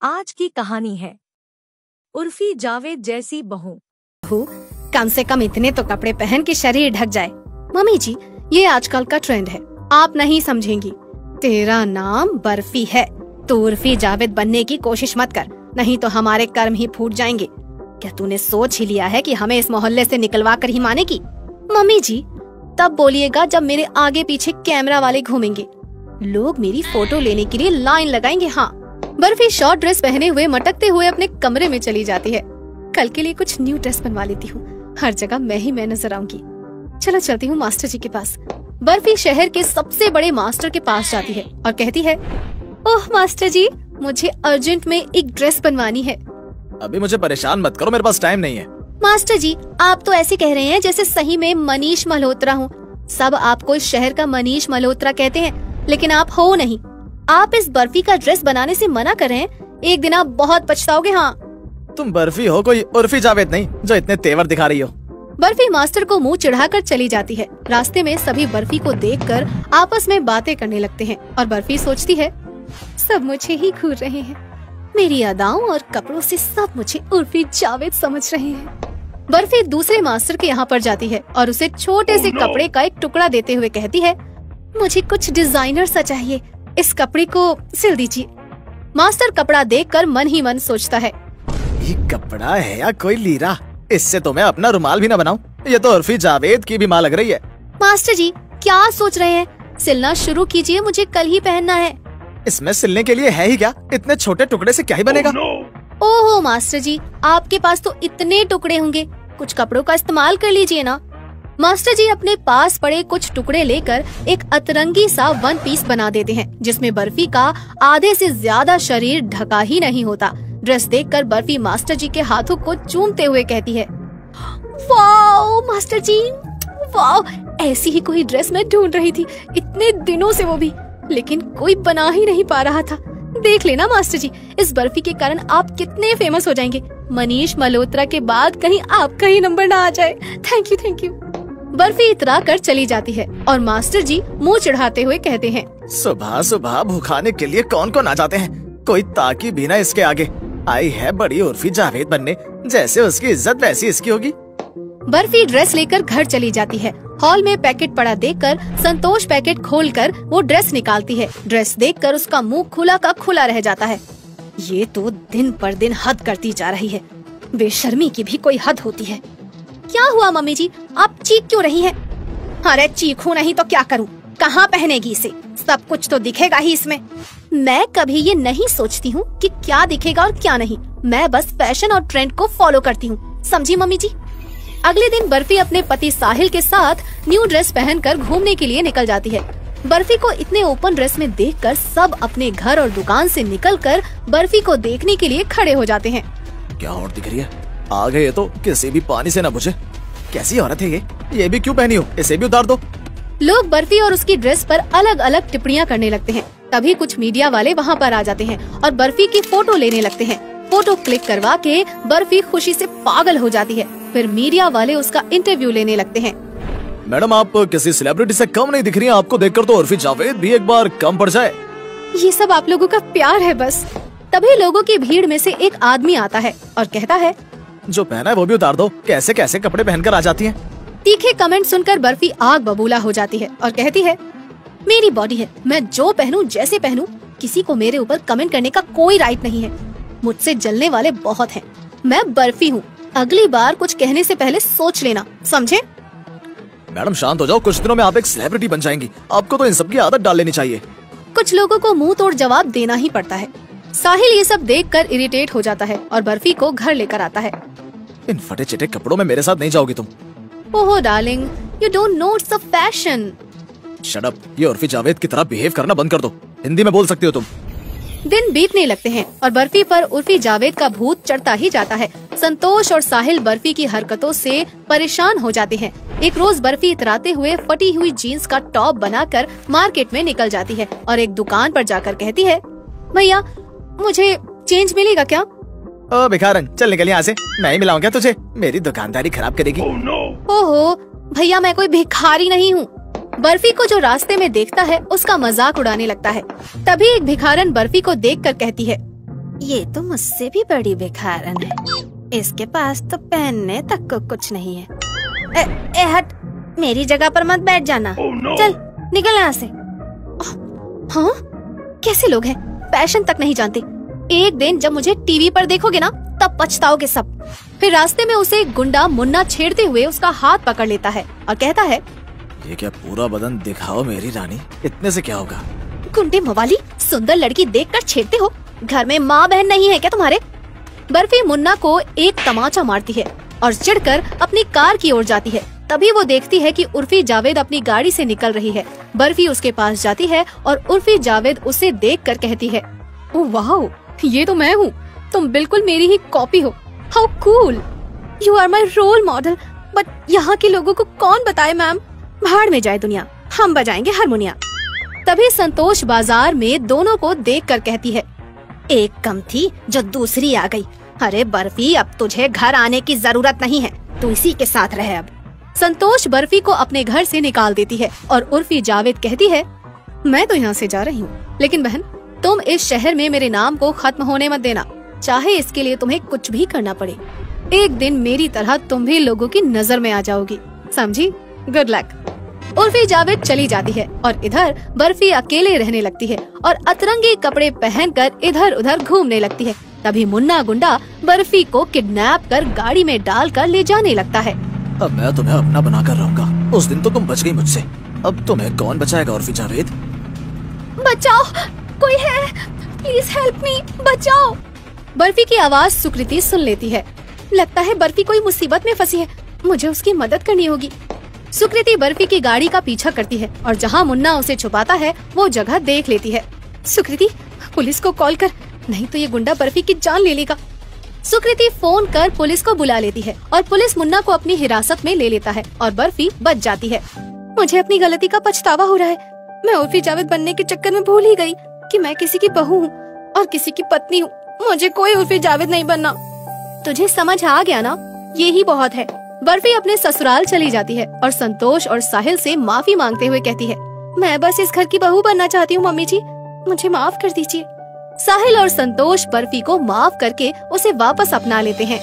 आज की कहानी है उर्फी जावेद जैसी बहू। कम से कम इतने तो कपड़े पहन के शरीर ढक जाए। मम्मी जी, ये आजकल का ट्रेंड है, आप नहीं समझेंगी। तेरा नाम बर्फी है, तो उर्फी जावेद बनने की कोशिश मत कर, नहीं तो हमारे कर्म ही फूट जाएंगे। क्या तूने सोच ही लिया है कि हमें इस मोहल्ले से निकलवा कर ही मानेगी? मम्मी जी, तब बोलिएगा जब मेरे आगे पीछे कैमरा वाले घूमेंगे, लोग मेरी फोटो लेने के लिए लाइन लगाएंगे। हाँ। बर्फी शॉर्ट ड्रेस पहने हुए मटकते हुए अपने कमरे में चली जाती है। कल के लिए कुछ न्यू ड्रेस बनवा लेती हूँ, हर जगह मैं नजर आऊंगी। चलो चलती हूँ मास्टर जी के पास। बर्फी शहर के सबसे बड़े मास्टर के पास जाती है और कहती है, ओह मास्टर जी, मुझे अर्जेंट में एक ड्रेस बनवानी है। अभी मुझे परेशान मत करो, मेरे पास टाइम नहीं है। मास्टर जी, आप तो ऐसे कह रहे हैं जैसे सही में मनीष मल्होत्रा हूँ। सब आपको इस शहर का मनीष मल्होत्रा कहते हैं, लेकिन आप हो नहीं। आप इस बर्फी का ड्रेस बनाने से मना कर रहे हैं, एक दिन आप बहुत पछताओगे। हाँ। तुम बर्फी हो, कोई उर्फी जावेद नहीं जो इतने तेवर दिखा रही हो। बर्फी मास्टर को मुंह चिढ़ाकर चली जाती है। रास्ते में सभी बर्फी को देखकर आपस में बातें करने लगते हैं और बर्फी सोचती है, सब मुझे ही घूर रहे हैं, मेरी अदाओं और कपड़ों से सब मुझे उर्फी जावेद समझ रहे हैं। बर्फी दूसरे मास्टर के यहाँ पर जाती है और उसे छोटे से कपड़े का एक टुकड़ा देते हुए कहती है, मुझे कुछ डिजाइनर सा चाहिए, इस कपड़े को सिल दीजिए। मास्टर कपड़ा देखकर मन ही मन सोचता है, ये कपड़ा है या कोई लीरा, इससे तो मैं अपना रुमाल भी न बनाऊं। ये तो उर्फी जावेद की भी मां लग रही है। मास्टर जी, क्या सोच रहे हैं? सिलना शुरू कीजिए, मुझे कल ही पहनना है। इसमें सिलने के लिए है ही क्या? इतने छोटे टुकड़े से क्या ही बनेगा? ओहो मास्टर जी, आपके पास तो इतने टुकड़े होंगे, कुछ कपड़ों का इस्तेमाल कर लीजिए ना। मास्टर जी अपने पास पड़े कुछ टुकड़े लेकर एक अतरंगी सा वन पीस बना देते हैं, जिसमें बर्फी का आधे से ज्यादा शरीर ढका ही नहीं होता। ड्रेस देखकर बर्फी मास्टर जी के हाथों को चूमते हुए कहती है, वाओ मास्टर जी, वाओ, ऐसी ही कोई ड्रेस मैं ढूंढ रही थी, इतने दिनों से वो भी, लेकिन कोई बना ही नहीं पा रहा था। देख लेना मास्टर जी, इस बर्फी के कारण आप कितने फेमस हो जाएंगे। मनीष मल्होत्रा के बाद कहीं आपका ही नंबर ना आ जाए। Thank you, thank you. Barfi इतरा कर चली जाती है और मास्टर जी मुंह चढ़ाते हुए कहते हैं, सुबह सुबह भूखाने के लिए कौन कौन आ जाते हैं, कोई ताकी भी ना इसके आगे। आई है बड़ी उर्फी जावेद बनने, जैसे उसकी इज्जत वैसी इसकी होगी। बर्फी ड्रेस लेकर घर चली जाती है। हॉल में पैकेट पड़ा देखकर संतोष पैकेट खोलकर वो ड्रेस निकालती है। ड्रेस देखकर उसका मुंह खुला का खुला रह जाता है। ये तो दिन पर दिन हद करती जा रही है, बेशर्मी की भी कोई हद होती है। क्या हुआ मम्मी जी, आप चीख क्यों रही हैं? अरे चीखूं नहीं तो क्या करूं? कहाँ पहनेगी इसे? सब कुछ तो दिखेगा ही इसमें। मैं कभी ये नहीं सोचती हूँ कि क्या दिखेगा और क्या नहीं, मैं बस फैशन और ट्रेंड को फॉलो करती हूँ, समझी मम्मी जी। अगले दिन बर्फी अपने पति साहिल के साथ न्यू ड्रेस पहनकर घूमने के लिए निकल जाती है। बर्फी को इतने ओपन ड्रेस में देखकर सब अपने घर और दुकान से निकलकर बर्फी को देखने के लिए खड़े हो जाते हैं। क्या और दिख रही है? आ गए तो किसी भी पानी से न बुझे। कैसी औरत है ये भी क्यों पहनी हो? इसे भी उतार दो। लोग बर्फी और उसकी ड्रेस पर अलग अलग टिप्पणियां करने लगते हैं। तभी कुछ मीडिया वाले वहां पर आ जाते हैं और बर्फी की फोटो लेने लगते हैं। फोटो क्लिक करवा के बर्फी खुशी से पागल हो जाती है। फिर मीडिया वाले उसका इंटरव्यू लेने लगते हैं। मैडम, आप किसी सेलिब्रिटी से कम नहीं दिख रही हैं। आपको देखकर तो उर्फी जावेद भी एक बार कम पड़ जाए। ये सब आप लोगों का प्यार है बस। तभी लोगों की भीड़ में से एक आदमी आता है और कहता है, जो पहना है वो भी उतार दो। कैसे कैसे कपड़े पहनकर आ जाती हैं। तीखे कमेंट सुनकर बर्फी आग बबूला हो जाती है और कहती है, मेरी बॉडी है, मैं जो पहनूं जैसे पहनूं, किसी को मेरे ऊपर कमेंट करने का कोई राइट नहीं है। मुझसे जलने वाले बहुत हैं। मैं बर्फी हूँ, अगली बार कुछ कहने से पहले सोच लेना, समझे? मैडम शांत हो जाओ, कुछ दिनों में आप एक सेलिब्रिटी बन जाएंगी। आपको तो इन सब की आदत डाल लेनी चाहिए। कुछ लोगों को मुंह तोड़ जवाब देना ही पड़ता है। साहिल ये सब देखकर इरिटेट हो जाता है और बर्फी को घर लेकर आता है। इन फटे चिटे कपड़ों में मेरे साथ नहीं जाओगी तुम। ओहो darling, you don't know it's a fashion. Shut up, ये उर्फी जावेद की तरह बिहेव करना बंद कर दो। हिंदी में बोल सकती हो तुम। दिन बीतने लगते हैं और बर्फी पर उर्फी जावेद का भूत चढ़ता ही जाता है। संतोष और साहिल बर्फी की हरकतों से परेशान हो जाते हैं। एक रोज बर्फी इतराते हुए फटी हुई जीन्स का टॉप बनाकर मार्केट में निकल जाती है और एक दुकान पर जाकर कहती है, भैया मुझे चेंज मिलेगा क्या? ओ भिखारन, चल निकल यहाँ से। मैं ही मिलाऊं क्या तुझे? मेरी दुकानदारी खराब करेगी। ओहो भैया, मैं कोई भिखारी नहीं हूँ। बर्फी को जो रास्ते में देखता है उसका मजाक उड़ाने लगता है। तभी एक भिखारन बर्फी को देखकर कहती है, ये तो मुझसे भी बड़ी भिखारन है, इसके पास तो पहनने तक को कुछ नहीं है। ए हट, मेरी जगह पर मत बैठ जाना। चल निकल यहाँ से। हाँ, कैसे लोग हैं, फैशन तक नहीं जानते। एक दिन जब मुझे टीवी पर देखोगे ना, तब पछताओगे सब। फिर रास्ते में उसे एक गुंडा मुन्ना छेड़ते हुए उसका हाथ पकड़ लेता है और कहता है, ये क्या पूरा बदन दिखाओ मेरी रानी, इतने से क्या होगा? गुंडे मवाली, सुंदर लड़की देखकर छेड़ते हो? घर में माँ बहन नहीं है क्या तुम्हारे? बर्फी मुन्ना को एक तमाचा मारती है और चिढ़कर अपनी कार की ओर जाती है। तभी वो देखती है कि उर्फी जावेद अपनी गाड़ी से निकल रही है। बर्फी उसके पास जाती है और उर्फी जावेद उसे देखकर कहती है, ओह वाह, ये तो मैं हूँ, तुम बिल्कुल मेरी ही कॉपी हो। How cool, you are my role model. But यहाँ के लोगों को कौन बताए मैम? भाड़ में जाए दुनिया, हम बजाएंगे हारमोनिया। तभी संतोष बाजार में दोनों को देखकर कहती है, एक कम थी जो दूसरी आ गई। अरे बर्फी, अब तुझे घर आने की जरूरत नहीं है, तू इसी के साथ रहे अब। संतोष बर्फी को अपने घर से निकाल देती है और उर्फी जावेद कहती है, मैं तो यहाँ से जा रही हूँ, लेकिन बहन तुम इस शहर में मेरे नाम को खत्म होने मत देना, चाहे इसके लिए तुम्हें कुछ भी करना पड़े। एक दिन मेरी तरह तुम भी लोगों की नजर में आ जाओगी, समझी? Good luck. उर्फी जावेद चली जाती है और इधर बर्फी अकेले रहने लगती है और अतरंगी कपड़े पहनकर इधर उधर घूमने लगती है। तभी मुन्ना गुंडा बर्फी को किडनैप कर गाड़ी में डालकर ले जाने लगता है। अब मैं तुम्हें अपना बनाकर रहूंगा। उस दिन तो तुम बच गई मुझसे, अब तुम्हें कौन बचाएगा उर्फी जावेद? बचाओ, कोई है, प्लीज हेल्प मी, बचाओ। बर्फी की आवाज सुकृति सुन लेती है। लगता है बर्फी कोई मुसीबत में फंसी है, मुझे उसकी मदद करनी होगी। सुकृति बर्फी की गाड़ी का पीछा करती है और जहाँ मुन्ना उसे छुपाता है वो जगह देख लेती है। सुकृति, पुलिस को कॉल कर, नहीं तो ये गुंडा बर्फी की जान ले लेगा। सुकृति फोन कर पुलिस को बुला लेती है और पुलिस मुन्ना को अपनी हिरासत में ले लेता है और बर्फी बच जाती है। मुझे अपनी गलती का पछतावा हो रहा है। मैं उर्फी जावेद बनने के चक्कर में भूल ही गई कि मैं किसी की बहू हूँ और किसी की पत्नी हूँ। मुझे कोई उर्फी जावेद नहीं बनना। तुझे समझ आ गया ना? ये ही बहुत है। बर्फी अपने ससुराल चली जाती है और संतोष और साहिल से माफी मांगते हुए कहती है, मैं बस इस घर की बहू बनना चाहती हूँ मम्मी जी, मुझे माफ कर दीजिए। साहिल और संतोष बर्फी को माफ करके उसे वापस अपना लेते हैं।